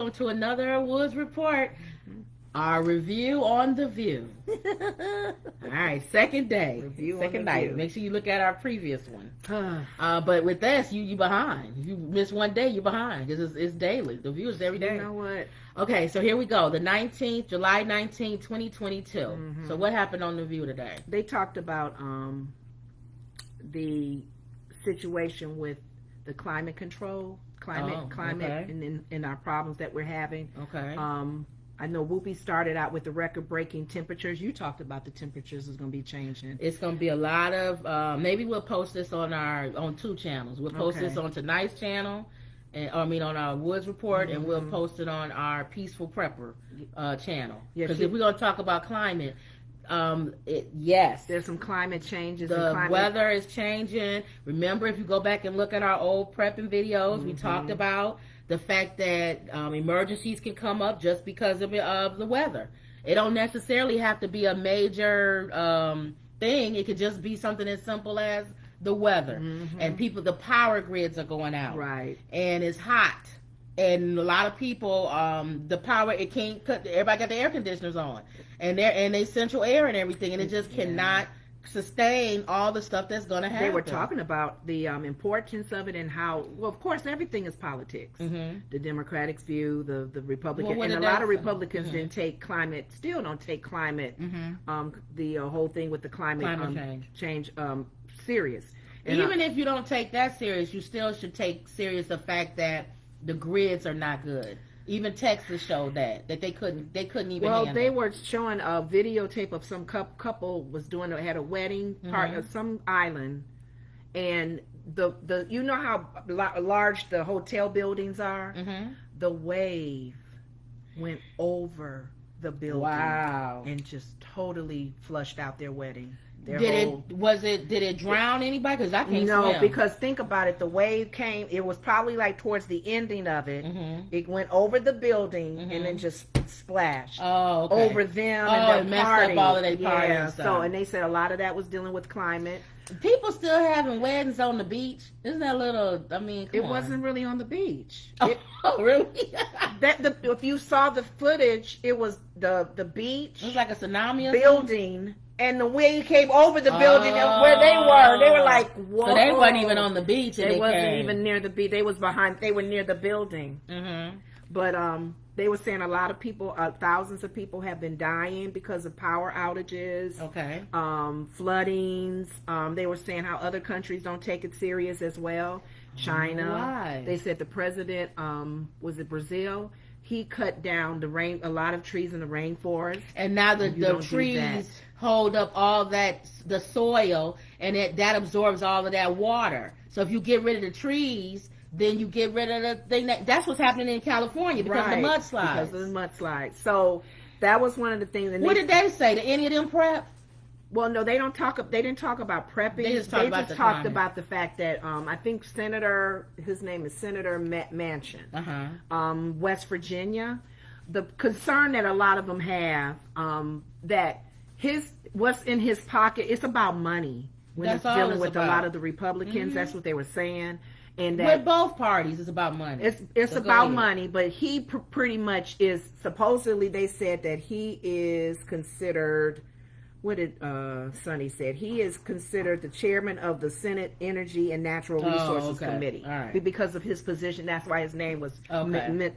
welcome to another Woods Report. Our review on The View. All right, second day. Second night. Make sure you look at our previous one. But with this, you behind. If you miss one day, you're behind. Because it's daily. The View is every day. You know what? Okay, so here we go. The 19th, July 19th, 2022. So what happened on The View today? They talked about the situation with the climate control, climate, okay. and our problems that we're having. Okay. I know Whoopi started out with the record-breaking temperatures. You talked about the temperatures is going to be changing. It's going to be a lot of, maybe we'll post this on two channels. We'll post this on tonight's channel, on our Woods Report, and we'll post it on our Peaceful Prepper channel. Because if we're going to talk about climate, yes. There's some climate changes. The weather is changing. Remember, if you go back and look at our old prepping videos, we talked about the fact that emergencies can come up just because of the weather. It don't necessarily have to be a major thing. It could just be something as simple as the weather. And the power grids are going out. Right. And it's hot. And a lot of people, the power, it can't cut. Everybody got the air conditioners on. And they central air and everything. And it just cannot sustain all the stuff that's going to happen. They were talking about the importance of it and how, well, of course, everything is politics. The Democrats' view, the Republican, and a lot of Republicans didn't take climate, still don't take climate, the whole thing with the climate change serious. And even if you don't take that serious, you still should take serious the fact that the grids are not good. Even Texas showed that they couldn't even handle. They were showing a videotape of some couple had a wedding part of some island, and the you know how large the hotel buildings are. The wave went over the building, and just totally flushed out their wedding. Did it drown anybody? Because I can't swim. Because think about it. The wave came. It was probably like towards the ending of it. It went over the building and then just splashed over them and their party. Up all of their party and stuff. So, and they said a lot of that was dealing with climate. People still having weddings on the beach. Isn't that a little? I mean, it wasn't really on the beach. Really? If you saw the footage, it was the beach. It was like a tsunami building. And the wave came over the building and where they were. They were like, whoa. So they weren't even on the beach. They wasn't even near the beach. They were near the building. But they were saying a lot of people, thousands of people have been dying because of power outages. Floodings. They were saying how other countries don't take it serious as well. China. Why? They said the president, was it Brazil? He cut down a lot of trees in the rainforest. And now the trees hold up all the soil, and that absorbs all of that water. So if you get rid of the trees, then you get rid of the thing that's what's happening in California because of the mudslides. Because of the mudslides. So that was one of the things. And what did they say? Did any of them prep? Well, no, they didn't talk about prepping. They just talked about the fact that I think his name is Senator Manchin, West Virginia. The concern that a lot of them have that what's in his pocket, it's about money when it's dealing with a lot of the Republicans. That's what they were saying. And that with both parties, it's about money. It's about money, but he pretty much is. Supposedly, they said that he is considered. What did Sonny said? He is considered the chairman of the Senate Energy and Natural Resources Committee because of his position. That's why his name was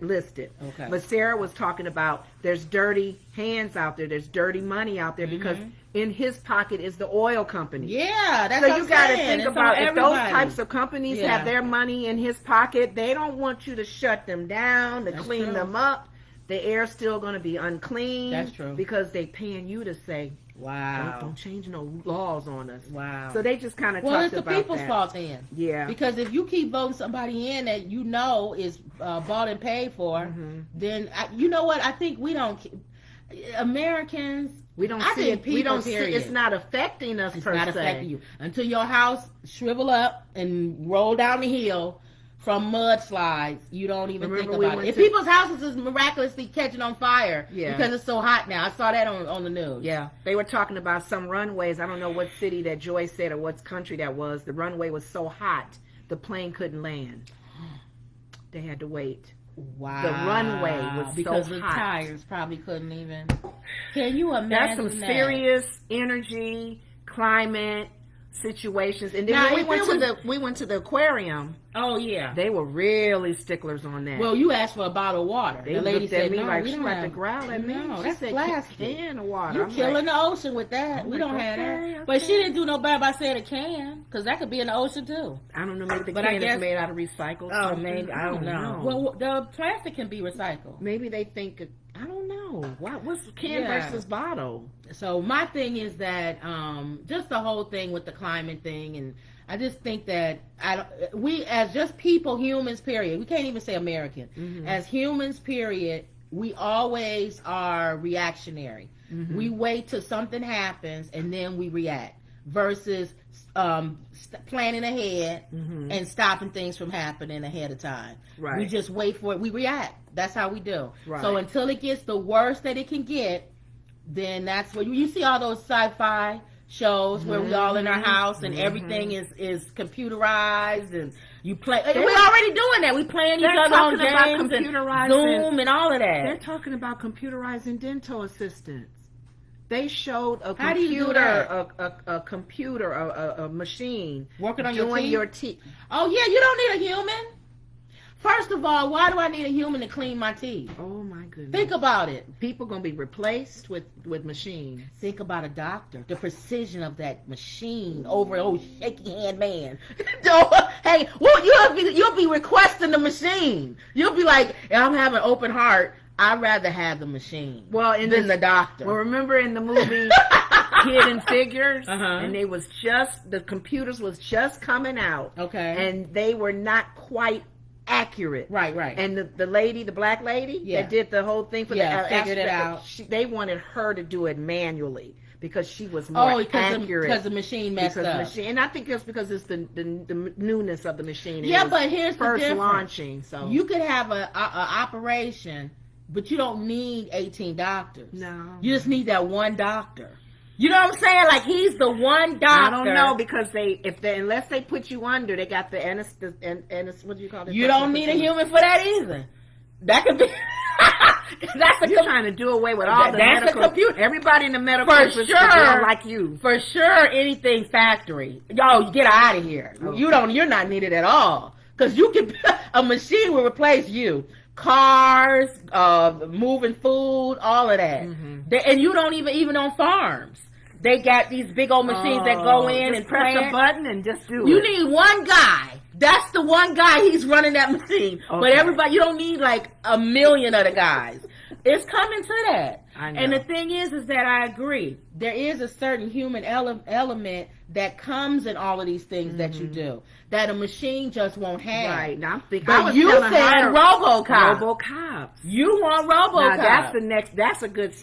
listed. But Sarah was talking about there's dirty hands out there. There's dirty money out there because in his pocket is the oil company. Yeah, that's so you got to think about if those types of companies have their money in his pocket. They don't want you to shut them down, to clean them up. The air's still going to be unclean. That's true. Because they paying you to say, wow, don't change no laws on us. Wow. So they just kind of talked about that. Well, it's the people's fault then. Yeah. Because if you keep voting somebody in that you know is bought and paid for, then you know what? I think Americans. We don't see it. We don't see it's not affecting us. It's not affecting you until your house shrivel up and roll down the hill from mudslides. You don't even think about it. If people's houses is miraculously catching on fire because it's so hot now. I saw that on the news. Yeah, they were talking about some runways. I don't know what city that Joy said or what country that was. The runway was so hot the plane couldn't land. They had to wait. Wow. The runway was because so the hot. tires probably couldn't even. Can you imagine That's some that? serious energy, climate situations. And then Now, when we if went it to was- we went to the aquarium. Oh yeah. They were really sticklers on that. Well, you asked for a bottle of water. they the lady looked said, at me "No, like we she don't like have." to growl at me. No, She that's said, plastic. can of water. You I'm killing like, the ocean with that. I'm We like, don't have okay, that. But she okay. didn't do no bad by saying a can, because that could be in the ocean too. I don't know. Maybe the But I can guess- is made out of recycled. Oh, something. maybe I don't know. Well, the plastic can be recycled. maybe they think. I don't know. What's can Yeah. versus bottle? So my thing is that just the whole thing with the climate thing, and I just think that we as just people, humans, period. We can't even say American. Mm-hmm. As humans, period. We always are reactionary. Mm-hmm. We wait till something happens and then we react, versus planning ahead Mm-hmm. and stopping things from happening ahead of time. Right. We just wait for it. We react. That's how we do. Right. So until it gets the worst that it can get, then that's what you see all those sci-fi shows where we all in our house and everything is computerized and you play. We're already doing that. We playing each They're other on talking about games and computerizing- Zoom and all of They're that. talking about computerizing dental assistants. They showed a How do you do computer, that? a computer, a machine Working on your doing teeth? your teeth. Oh yeah, you don't need a human. First of all, why do I need a human to clean my teeth? Oh my goodness! Think about it. People gonna be replaced with machines. Think about a doctor. The precision of that machine over an old shaky hand man. Hey, well, you'll be requesting the machine. You'll be like, I'm having an open heart. I'd rather have the machine Well, than the doctor. Well, remember in the movie Hidden Figures, Uh-huh. and the computers was just coming out, Okay. and they were not quite accurate. Right. And the lady, the black lady Yeah. that did the whole thing for Yeah, the figured it aspect, out. they wanted her to do it manually because she was more accurate. because the machine messed Because up. machine, and I think it's because it's the newness of the machine. It Yeah, was but here's the first difference. launching. So You could have a operation, but you don't need 18 doctors. no, You just need that one doctor. You know what I'm saying? Like, he's the one doctor. I don't know because unless they put you under, they got the what do you call it? You don't need a human for that either. That could be. That's a You're trying to do away with all the That's a medical. computer. Everybody in the medical For industry sure. like you. For sure, anything factory. Yo, you get out of here. Okay. You're not needed at all. Because a machine will replace you. Cars, moving food, all of that. Mm-hmm. And you don't even on farms. They got these big old machines that go in just and press a plant. button and just do You it. need one guy. That's the one guy. He's running that machine. But Okay. everybody, you don't need like a million other guys. It's coming to that. I know. And the thing is that I agree. There is a certain human element that comes in all of these things that you do that a machine just won't have. Right. Now I'm thinking. But you said RoboCop. RoboCop. You want RoboCop. Now that's the next. That's a good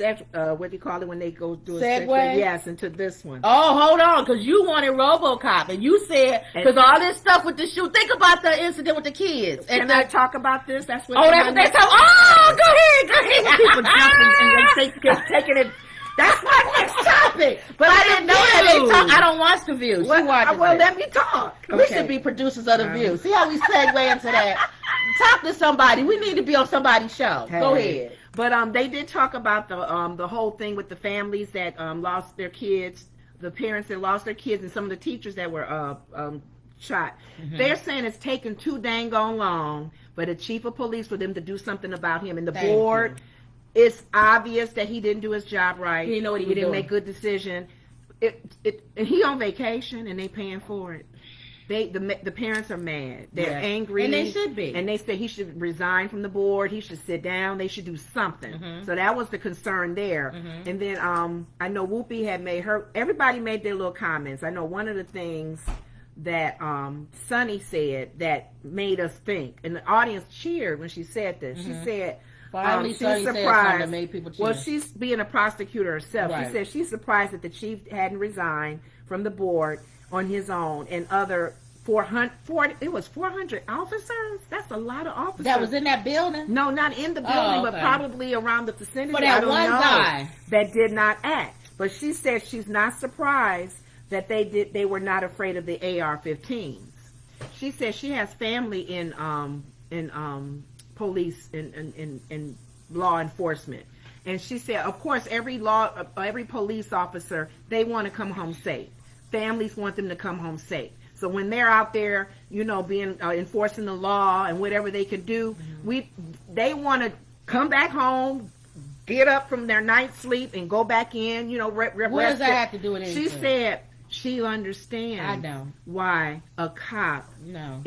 what do you call it when they go do a Segue? Yes, into this one. Oh, hold on, because you wanted RoboCop, and you said because all this stuff with the shoe. Think about the incident with the kids. Can I talk about this? That's what. Oh, that's what they talk. Oh, go ahead. People jumping and they taking it. That's my next topic. But I didn't know that they talk. I don't watch The View. She watches Well, it. let me talk. We Okay. should be producers of The View. See how we segue into that? Talk to somebody. We need to be on somebody's show. Go Hey. ahead. But they did talk about the whole thing with the families that lost their kids, the parents that lost their kids, and some of the teachers that were shot. Mm-hmm. They're saying it's taken too dang on long for the chief of police for them to do something about him. And the Thank board, it's obvious that he didn't do his job right. He didn't know what he was didn't doing. make good decision. And he on vacation and they paying for it. The parents are mad. They're Yeah. angry. And they should be. And they say he should resign from the board. He should sit down. They should do something. Mm-hmm. So that was the concern there. Mm-hmm. And then I know Whoopi had everybody made their little comments. I know one of the things that Sunny said that made us think, and the audience cheered when she said this. Mm-hmm. She said, Finally, she's Sonny said something surprised. that made people cheer. Well, she's being a prosecutor herself. Right. She said she's surprised that the chief hadn't resigned from the board on his own, and other 400 officers. That's a lot of officers. That was in that building? No, not in the building, Oh, okay. but probably around the vicinity. For that I don't one know, guy. that did not act. But she said she's not surprised that they were not afraid of the AR-15s. She said she has family in police and law enforcement. And she said, of course, every police officer, they want to come home safe. Families want them to come home safe. So when they're out there, being enforcing the law and whatever they can do, they want to come back home, get up from their night's sleep, and go back in. What does that have to do with anything? She said she understands. I know why a cop No.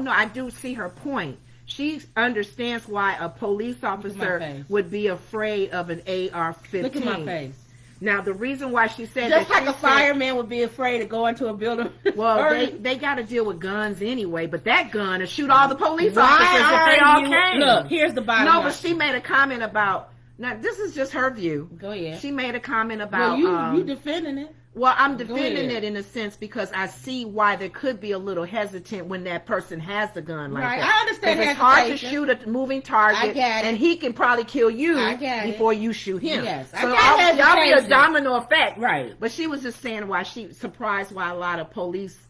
I do see her point. She understands why a police officer would be afraid of an AR-15. Look at my face. Now, the reason why she said just that, like a fireman would be afraid to go into a building. Well, they got to deal with guns anyway, but that gun will shoot all the police officers if they all came. Look, here's the bottom line. No, but she made a comment about, now this is just her view. Go ahead. She made a comment about. Well, you defending it. Well, I'm defending it in a sense because I see why there could be a little hesitant when that person has the gun like that. I understand. It's hard to shoot a moving target, I get it. and he can probably kill you before you shoot him. Yes, so y'all be a domino effect, right? But she was just saying why she surprised why a lot of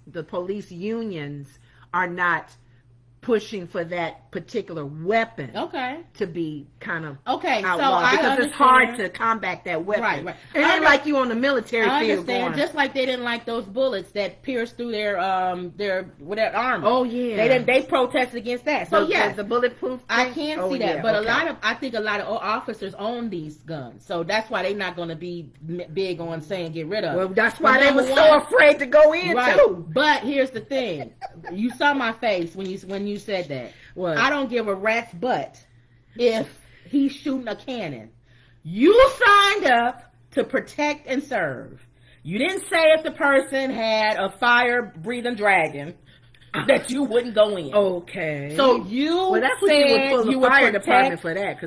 the police unions are not pushing for that particular weapon to be kind of outlawed, because it's hard to combat that weapon. Right. It ain't like you on the military field going. Just like they didn't like those bullets that pierced through their armor. Oh yeah. They protested against that. So yes, the bulletproof thing? I can see that. But I think a lot of officers own these guns. So that's why they're not going to be big on saying get rid of it. Well, that's why they were so afraid to go in too. But here's the thing. You saw my face when you said that. What? I don't give a rat's butt if he's shooting a cannon. You signed up to protect and serve. You didn't say if the person had a fire-breathing dragon that you wouldn't go in. Okay. So that's what you would pull the fire department for that.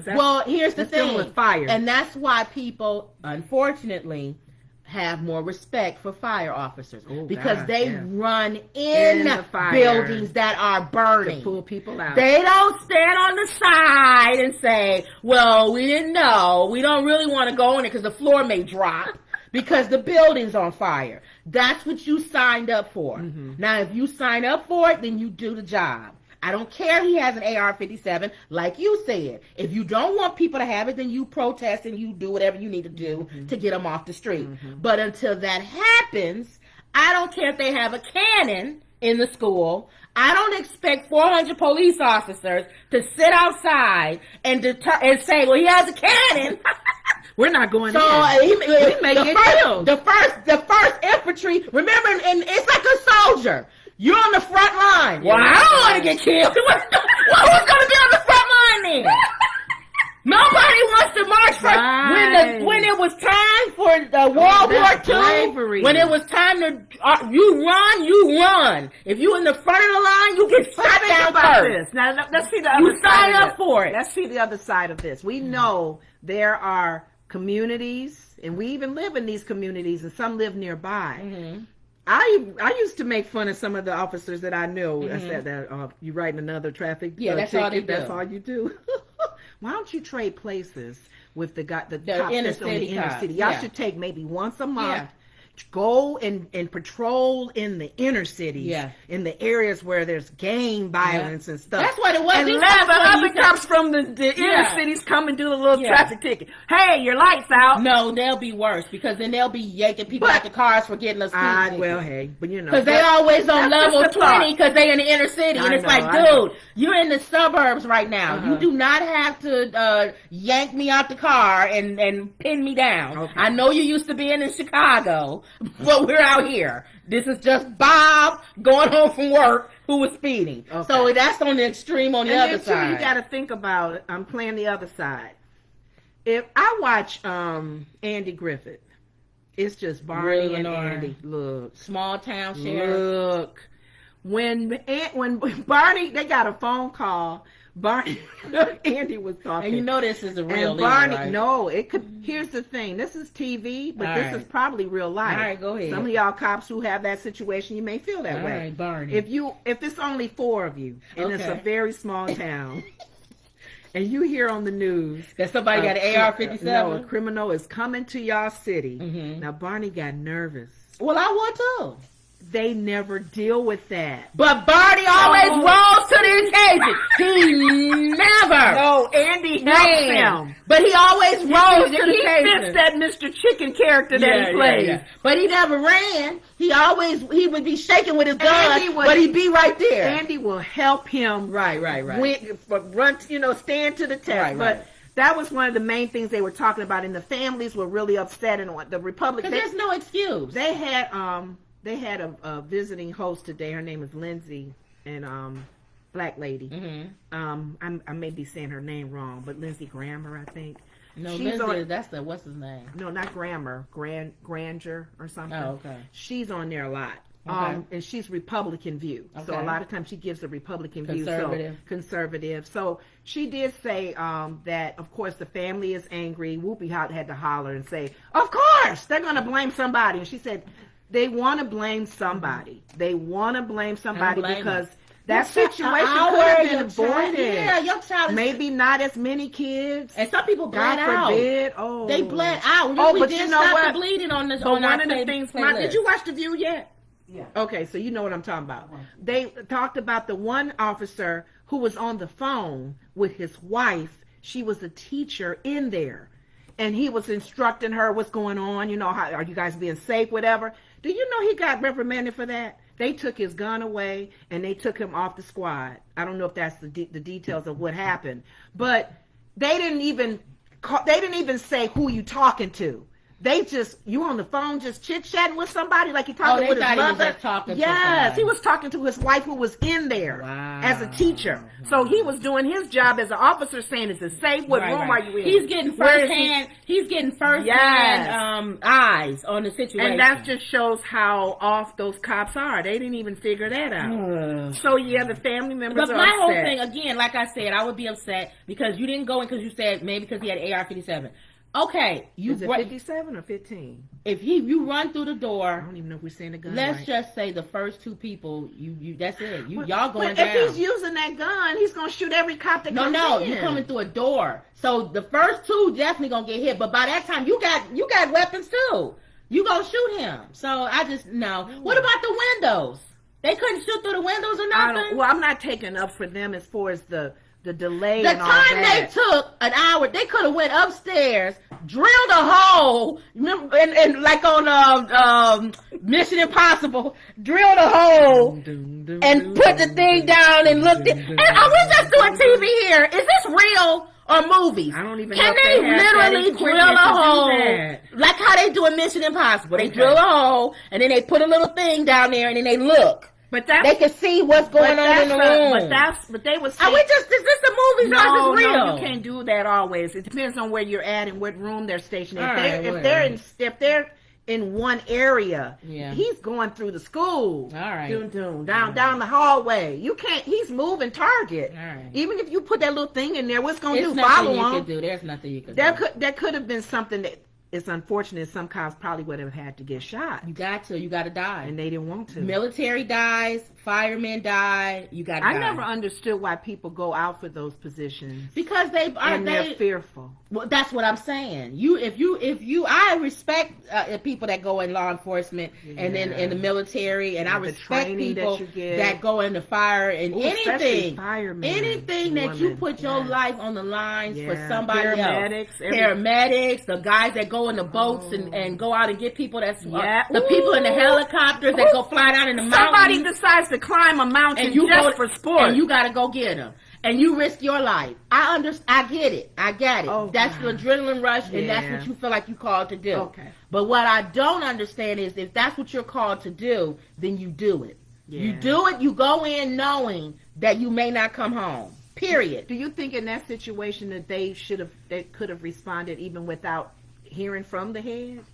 Here's the thing. With fire. And that's why people, unfortunately, have more respect for fire officers because they run in the buildings that are burning to pull people out. They don't stand on the side and say, well, we didn't know, we don't really want to go in it because the floor may drop because the building's on fire. That's what you signed up for. Now if you sign up for it, then you do the job. I don't care he has an AR-57, like you said. If you don't want people to have it, then you protest and you do whatever you need to do to get them off the street. But until that happens, I don't care if they have a cannon in the school. I don't expect 400 police officers to sit outside and say, well, he has a cannon. We're not going in. We may get killed. The first infantry, remember, and it's like a soldier. You're on the front line. Well, I don't want to get killed. Who's going to be on the front line then? Nobody wants to march first. When it was time for World War II, when it was time to you run. If you in the front of the line, you get shot down first. Now let's see the other side. You sign up for it. Let's see the other side of this. We know there are communities, and we even live in these communities, and some live nearby. I used to make fun of some of the officers that I knew. I said that you writing another traffic that's ticket. all they do. That's all you do. Why don't you trade places with the cops that's on the inner city? Y'all should take maybe once a month. Go and patrol in the inner cities, in the areas where there's gang violence and stuff. That's what it was. And let the other cops from the inner cities come and do the little traffic ticket. Hey, your light's out. No, they'll be worse because then they'll be yanking people out the cars for getting us. Well, hey, but because they always on level 20 because they in the inner city, and it's like, dude, you're in the suburbs right now. You do not have to yank me out the car and pin me down. I know you used to be in Chicago. But we're out here. This is just Bob going home from work who was speeding. So that's on the extreme on the other side. You got to think about it. I'm playing the other side. If I watch Andy Griffith, it's just Barney and Andy. Look, small town sheriff. Look, when Barney, they got a phone call. Barney, Andy was talking. And you know this is a real Barney, right? No, it could. Here's the thing. This is TV, but this is probably real life. All right, go ahead. Some of y'all cops who have that situation, you may feel that way. All right, Barney. If it's only 4 of you, and it's a very small town, and you hear on the news that somebody got an AR-57, no, a criminal is coming to y'all city. Now Barney got nervous. Well, I would too. they never deal with that. But Barney always rose to the occasion. He never. No, Andy helps him. But he always rose to the He occasion. fits that Mr. Chicken character that he plays. But he never ran. He would be shaking with his gun, but he'd be right there. Andy will help him. Right. Run, stand to the test. Right. But that was one of the main things they were talking about, and the families were really upset. And the Republicans, because there's no excuse. They had a visiting host today. Her name is Lindsay, and black lady. Mm-hmm. I may be saying her name wrong, but Lindsey Grammer, I think. No, Lindsay, that's what's his name? No, not Grammer, Granger or something. Oh, okay. She's on there a lot. Okay. And she's Republican view. Okay. So a lot of times she gives a Republican view. Conservative. So she did say that, of course, the family is angry. Whoopi had to holler and say, of course, they're going to blame somebody. And she said, they want to blame somebody. They want to blame somebody because that situation could have been avoided. Yeah, your child is... Maybe not as many kids. And some people bled out. God forbid. Oh. They bled out. But you know what? The bleeding on this. But one of the things... Did you watch The View yet? Yeah. Okay, so you know what I'm talking about. They talked about the one officer who was on the phone with his wife. She was a teacher in there. And he was instructing her what's going on. You know, how are you guys being safe, whatever. Do you know he got reprimanded for that? They took his gun away and they took him off the squad. I don't know if that's the details of what happened, but they didn't even say who you talking to. They just, you on the phone just chit-chatting with somebody like you talking with his mother. He was talking yes, he was talking to his wife who was in there as a teacher. So he was doing his job as an officer, saying, is it safe? What room are you in? He's getting firsthand eyes on the situation. And that just shows how off those cops are. They didn't even figure that out. So yeah, the family members are upset. But my whole thing, again, like I said, I would be upset because you didn't go in because you said maybe because he had AR-57. Okay, is it 57 or 15? If you run through the door, I don't even know if we're saying the gun. Let's just say the first two people, that's it. Y'all going down. If he's using that gun, he's gonna shoot every cop that comes in. No, you're coming through a door. So the first two definitely gonna get hit. But by that time, you got weapons too. You gonna shoot him. So I just no. What about the windows? They couldn't shoot through the windows or nothing. I'm not taking up for them as far as the delay the and all that. The time they took an hour, they could have went upstairs, drilled a hole, remember, and like on Mission Impossible, drilled a hole and put the thing down and looked at. And are we just doing TV here? Is this real or movies? I don't even know. Can they literally drill a hole like how they do in Mission Impossible? They drill a hole and then they put a little thing down there and then they look. But they can see what's going on in the room. But they was saying, is this a movie? No, real? No, you can't do that always. It depends on where you're at and what room they're stationed in. If they're in one area, he's going through the school. All right. Down the hallway. You can't. He's moving target. All right. Even if you put that little thing in there, what's going to do? Follow him. There's nothing you can do. That could have been something that. It's unfortunate some cops probably would have had to get shot. You got to die. And they didn't want to. Military dies, firemen die, you got to die. I never understood why people go out for those positions. Because they're fearful. Well, that's what I'm saying. I respect people that go in law enforcement and then in the military, and I respect people that go into fire and anything. Firemen, anything that you put your life on the lines for somebody else. Paramedics, the guys that go in the boats and go out and get people the people in the helicopters that go fly down in the mountains. Somebody decides to climb a mountain just for sport. And you got to go get them. And you risk your life. I get it. I get it. Oh, that's the adrenaline rush, and that's what you feel like you're called to do. Okay. But what I don't understand is if that's what you're called to do, then you do it. Yeah. You do it, you go in knowing that you may not come home. Period. Do you think in that situation that they could have responded even without hearing from the head?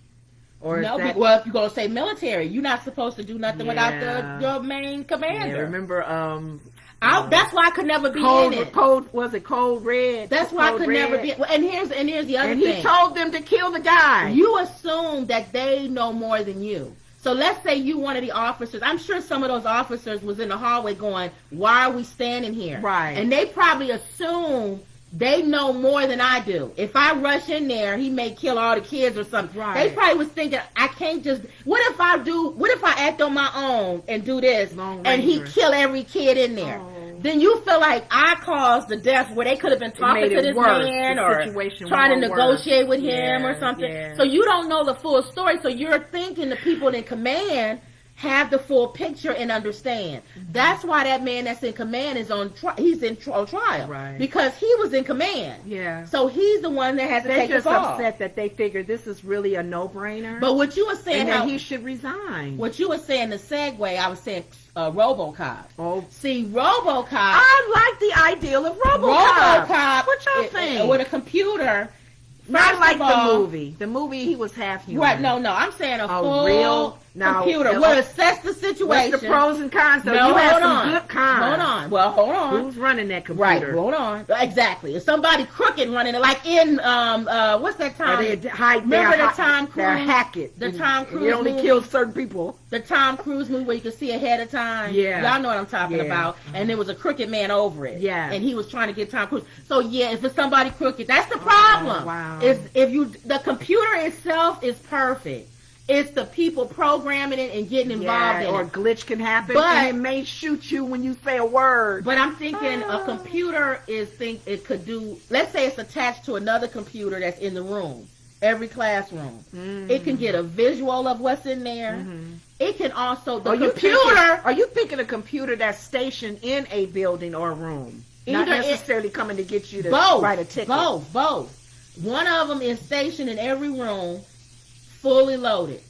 Or no, well, if you're going to say military, you're not supposed to do nothing without your main commander. Yeah, remember, that's why I could never be in it. Was it Code Red? That's why I could never be. Well, and here's the other thing. And he told them to kill the guy. You assume that they know more than you. So let's say you one of the officers. I'm sure some of those officers was in the hallway going, "Why are we standing here?" Right. And they probably assume they know more than I do. If I rush in there, he may kill all the kids or something. Right. They probably was thinking, I can't just, what if I act on my own and do this, and he kill every kid in there? Then you feel like I caused the death where they could have been talking to this man or trying to negotiate with him or something. Yeah. So you don't know the full story. So you're thinking the people in command have the full picture and understand. That's why that man that's in command is he's in trial. Right. Because he was in command. Yeah. So he's the one that has to take the fall. They're just upset that they figure this is really a no-brainer. But what you were saying, and that he should resign. What you were saying, the segue, I was saying RoboCop. Oh. See, RoboCop. I like the ideal of RoboCop. RoboCop. What y'all think? With a computer. Not like the movie. The movie, he was half human. Right, no, I'm saying a full real computer. We'll assess the situation. What's the pros and cons? So no, you have some on. good cons. Hold on. Well, hold on. Who's running that computer? Right, hold on. Exactly. If somebody crooked running it, like in, what's that time? Remember the Tom Cruise? They're hack it. The Tom Cruise It only movie? kills certain people. The Tom Cruise movie where you can see ahead of time. Yeah. Y'all know what I'm talking about. And there was a crooked man over it. Yeah. And he was trying to get Tom Cruise. So yeah, if it's somebody crooked, that's the problem. Oh, wow. The computer itself is perfect. It's the people programming it and getting involved in it. Or glitch can happen, but and it may shoot you when you say a word. But I'm thinking a computer it could do, let's say it's attached to another computer that's in the room, every classroom. Mm-hmm. It can get a visual of what's in there. Mm-hmm. It can also, are you thinking a computer that's stationed in a building or a room? Not necessarily coming to get you to write a ticket. Both. One of them is stationed in every room, fully loaded.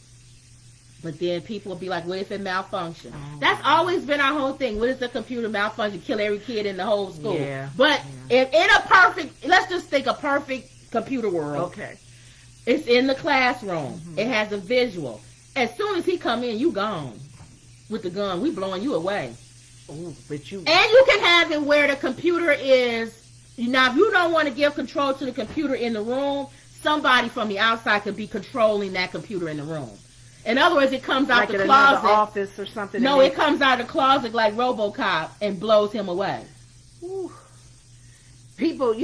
But then people will be like, what if it malfunctions? That's always been our whole thing. What if the computer malfunction, kill every kid in the whole school? Yeah. But if in a perfect, let's just think a perfect computer world. Okay. It's in the classroom. Mm-hmm. It has a visual. As soon as he come in, you gone. With the gun, we blowing you away. Ooh, but you... And you can have it where the computer is... Now, if you don't want to give control to the computer in the room, somebody from the outside could be controlling that computer in the room. In other words, it comes out the closet. Office or something. No, it comes out of the closet like RoboCop and blows him away. Ooh. People,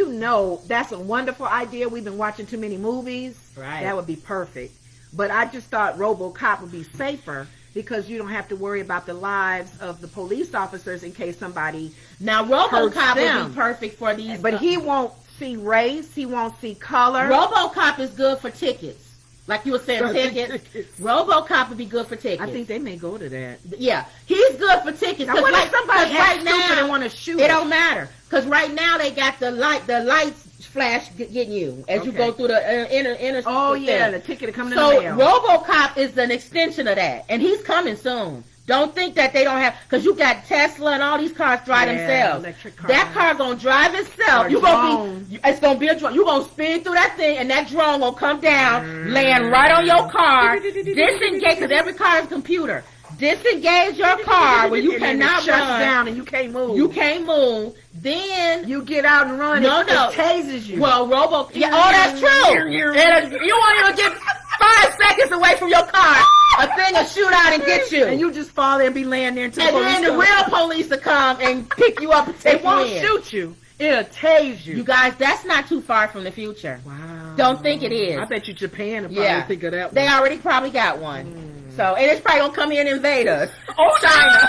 that's a wonderful idea. We've been watching too many movies. Right. That would be perfect. But I just thought RoboCop would be safer because you don't have to worry about the lives of the police officers in case somebody Now, RoboCop would be perfect for these. But he won't see race. He won't see color. RoboCop is good for tickets. Like you were saying, tickets. RoboCop would be good for tickets. I think they may go to that. Yeah, he's good for tickets. Now, what if somebody right now and want to shoot? It don't matter because right now they got the lights flash getting you as you go through the inner. Oh yeah, the ticket coming in the mail. So RoboCop is an extension of that, and he's coming soon. Don't think that they don't have, because you got Tesla and all these cars drive themselves. Electric cars. That car gonna drive itself. It's gonna be a drone. You gonna spin through that thing, and that drone gonna come down, land right on your car, disengage, because every car is a computer. Disengage your car where you cannot run down and you can't move. You can't move. Then you get out and run. It tases you. Well, that's true. You want to get 5 seconds away from your car. A thing will shoot out and get you. And you just fall there and be laying there until then the real police will come and pick you up and take you in. It won't shoot you. It'll tase you. You guys, that's not too far from the future. Wow. Don't think it is. I bet you Japan will probably think of that one. They already probably got one. So, and it's probably going to come here and invade us. Oh, China.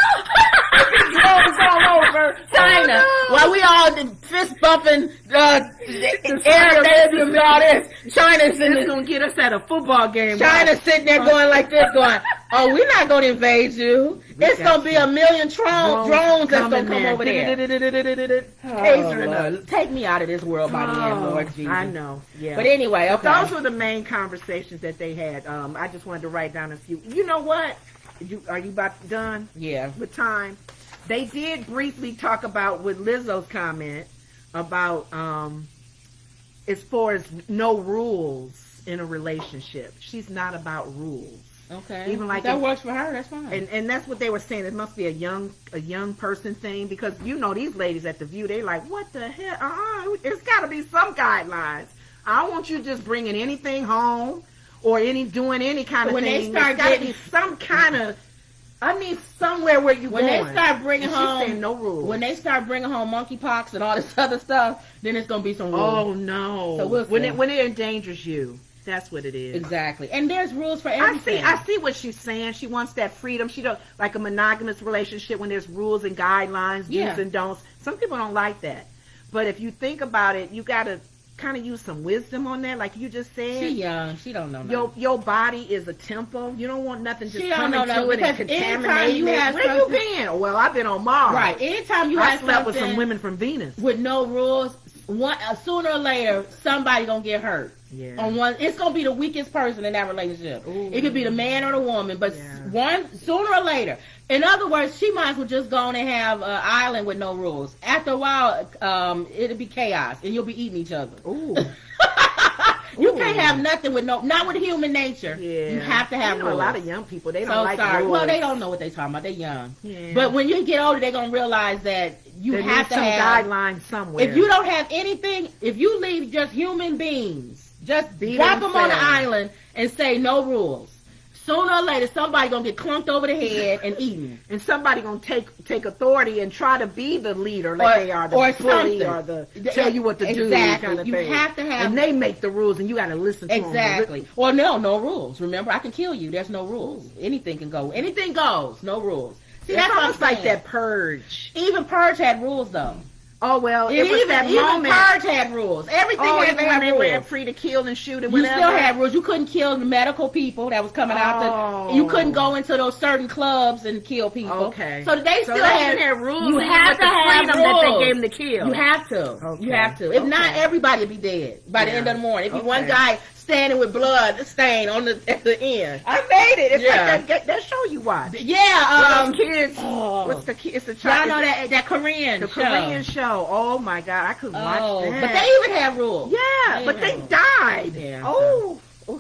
Drones all over. China. While we all fist bumping, air baby and all this. China's going to get us at a football game. China's sitting there going like this, going, oh, we're not going to invade you. It's going to be 1 million drones that's going to come over there. Take me out of this world by the end, Lord Jesus. I know. Yeah. But anyway, okay. Those were the main conversations that they had. I just wanted to write down a few. You know what? Are you about done? Yeah. With time? They did briefly talk about with Lizzo's comment about as far as no rules in a relationship. She's not about rules. Okay. Even like that works for her, that's fine. And that's what they were saying. It must be a young person thing because these ladies at the View, they like, what the hell? There's got to be some guidelines. I don't want you just bringing anything home or doing any kind of thing. When they start getting some kind of I need somewhere where you When going. they start bringing She's home, saying no rules. when they start bringing home monkeypox and all this other stuff, then it's gonna be some rules. Oh no! So we'll when see. it endangers you, that's what it is. Exactly. And there's rules for everything. I see what she's saying. She wants that freedom. She don't like a monogamous relationship when there's rules and guidelines, Yeah. do's and don'ts. Some people don't like that. But if you think about it, you got to kind of use some wisdom on that, like you just said. She young. She don't know nothing. Your body is a temple. You don't want nothing just She don't coming know to nothing, it and because anytime contaminating you it. have Where you something- been? Oh, well, I've been on Mars. Right. Anytime you I have slept with something some women from Venus. with no rules, sooner or later somebody gonna get hurt. Yeah. It's gonna be the weakest person in that relationship. Ooh. It could be the man or the woman, but Yeah. sooner or later. In other words, she might as well just go on and have an island with no rules. After a while, it'll be chaos, and you'll be eating each other. Ooh. You Ooh. can't have nothing with not with human nature. Yeah. You have to have You know, rules. a lot of young people, they don't So like sorry. rules. Well, they don't know what they're talking about. They're young. Yeah. But when you get older, they're gonna realize that you There have needs to some have guidelines somewhere. If you don't have anything, if you leave just human beings, just Be drop them on the themselves. island and say no rules, sooner or later somebody gonna get clunked over the head and eaten. And somebody gonna take authority and try to be the leader, like they are the or bully something. or the tell you what to do Exactly. kind of You thing. have to have- and they make the rules, and you got to listen to Exactly. them. Well, no rules. Remember, I can kill you. There's no rules. Anything can go. Anything goes. No rules. See, It's that's what I'm almost like saying. that Purge. Even Purge had rules, though. Oh well, it was Even that even moment. Purge had rules. Everything Oh, had even to when have they rules. were free to kill and shoot and You whatever. still had rules. You couldn't kill the medical people that was coming out. Oh. You couldn't go into those certain clubs and kill people. Okay. So they So still they had, had rules. You even have with to the have freedom rules. that they gave them to kill. You have to. Okay. You have to. If not, Okay. everybody would be dead by the Yeah. end of the morning. If you one Okay. guy standing with blood stain on at the end. I made it. It's Yeah. like that show you watch. Yeah. Those kids. oh. What's the kid? It's a Y'all child. know that Korean The show. Korean show. Oh my God, I could watch that. But they even have rules. Yeah, but they died. Yeah. Oh,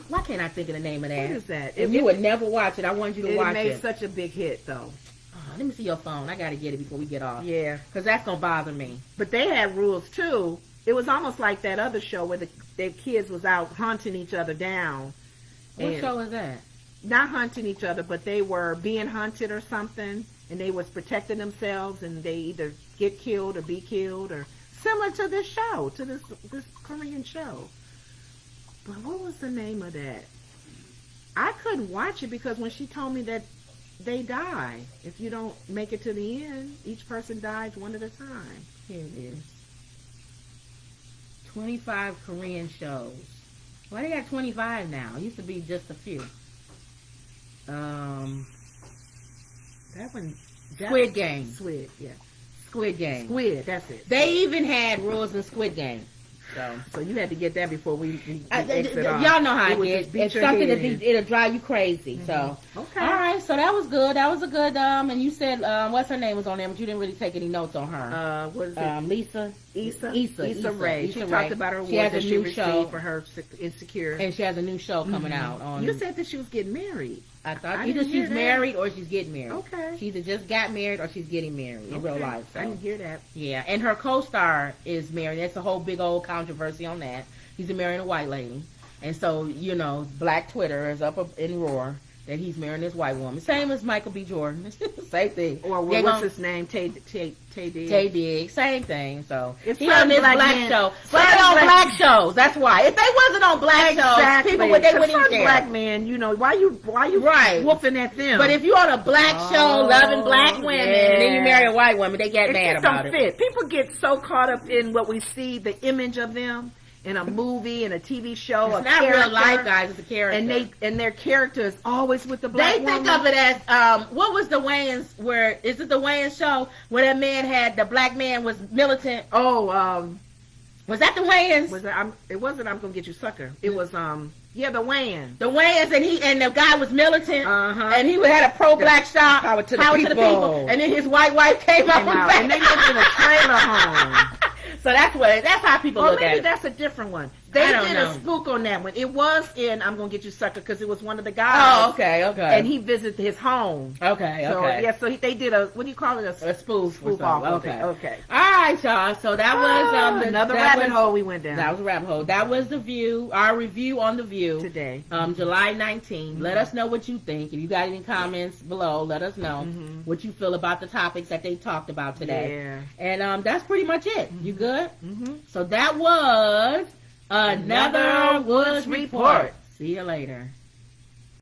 Why can't I think of the name of that? what is that? If you would never watch it, I want you to it watch made it. such a big hit though. Oh, let me see your phone. I got to get it before we get off. Yeah, Because that's going to bother me. but they had rules too. It was almost like that other show where their kids was out hunting each other down. What And show is that? not hunting each other, but they were being hunted or something, and they was protecting themselves, and they either get killed or be killed, or similar to this show, to this Korean show. But what was the name of that? I couldn't watch it because when she told me that they die, if you don't make it to the end, each person dies one at a time. Here it is. 25 Korean shows. Why they got 25 now? It used to be just a few. That one, Squid Game. Squid, yeah, Squid Game. Squid. That's it. They even had rules in Squid Game. So you had to get that before we exit off. Y'all know how It it would gets. just beat It's your something head that in. it'll drive you crazy. So, Okay. all right. So that was good. That was a good. And you said what's her name was on there, but you didn't really take any notes on her. What is it? Lisa. Issa Rae. She Issa talked Rae. about her She award has a that she new received show. for her Insecure. And she has a new show coming out on. You said that she was getting married. I thought I either didn't hear she's that. married or she's getting married. Okay. She either just got married or she's getting married in real Okay. life. So. I didn't hear that. Yeah, and her co-star is married. That's a whole big old controversy on that. He's marrying a white lady. And so, Black Twitter is up in roar that he's marrying this white woman. Same as Michael B. Jordan. Same thing. Or They're what's gonna- his name? Tay Diggs. Tay Diggs, same thing. So It's he on this black black men- show, but they certain on black- black shows. That's why. If they wasn't on black shows, people would they To wouldn't even some care. black man, why you Right. whooping at them? But if you on a black show, loving black women, and then you yeah. marry a white woman, they get it mad just about don't it. fit. People get so caught up in what we see, the image of them in a movie, in a TV show, It's a not character, real life, guys. It's a character. and their character is always with the black They woman. think of it as what was the Wayans? Where is it the Wayans show where that man had the black man was militant? Oh, Was that the Wayans? it wasn't. I'm gonna get you, sucker. It was the Wayans. The Wayans and the guy was militant, Uh-huh. and he had a pro-black shop, Power to the people. and then his white wife came out, And they lived in a trailer home. So that's how people Or look at maybe it. that's a different one. They I don't did know. a spook on that one. It was in I'm Gonna Get You Sucker because it was one of the guys. Oh, okay, okay. And he visited his home. Okay, So, okay. yeah, so they did a, what do you call it? A spoof. Spoof or off something. of it. Okay. All right, y'all. So that was another that rabbit was- hole we went down. That was a rabbit hole. That was The View. Our review on The View Today. July 19th. Let us know what you think. If you got any comments below, let us know what you feel about the topics that they talked about today. Yeah. And that's pretty much it. You good? Mm-hmm. So that was Another Woods Report. See you later.